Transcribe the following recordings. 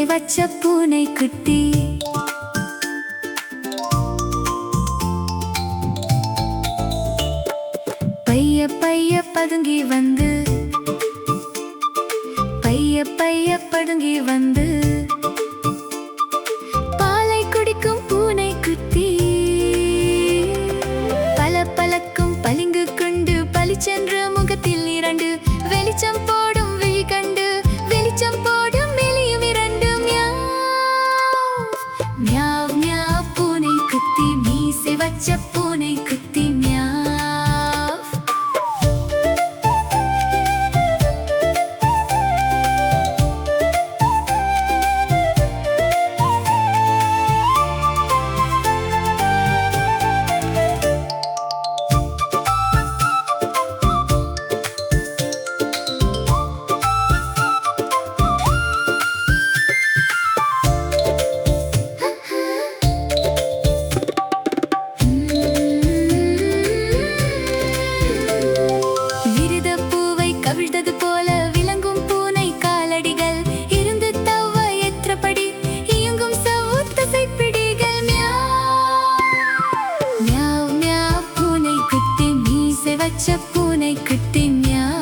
மீசை வச்ச பூனைக்குட்டி. பைய பைய பதுங்கி வந்து, பைய பைய பதுங்கி வந்து பாலை குடிக்கும் பூனைக்குட்டி. பல பழக்கும் பளிங்கு கொண்டு பளிச்சென்ற முகத்தில் இரண்டு வெளிச்சம் போடும் விழி கண்டு வெளிச்சம் போடும் வெளியும் இரண்டு. மியாவ் மியாவ் மியாவ் பூனைக்குட்டி, மீசை வச்ச பூனைக்குட்டி. மியாவ். பூனைக்குட்டி. மியாவ்.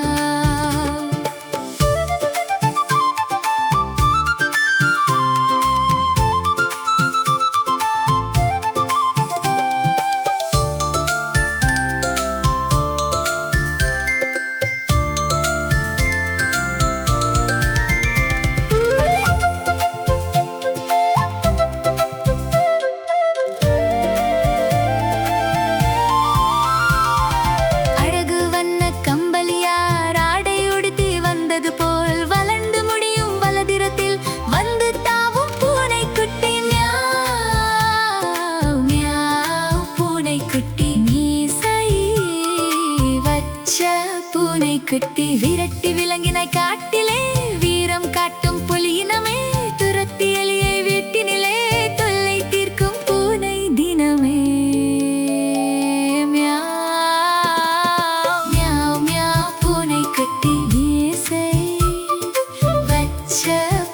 பூனைக்குட்டி விரட்டி விலங்கினாய் காட்டிலே, வீரம் காட்டும் புலியினமே, துரத்தி எலியை வீட்டினிலே, தொல்லை தீர்க்கும் பூனை தினமே. மியாவ் மியாவ் மியாவ் பூனைக்குட்டி, மீசை வச்ச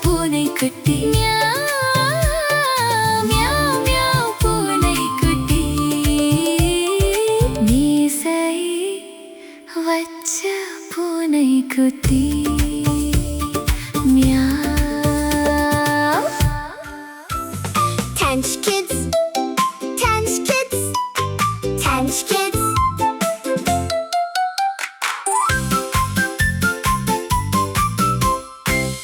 பூனைக்குட்டி. மியாவ் மியாவ் மியாவ் பூனைக்குட்டி, மீசை வச்ச பூனைக்குட்டி.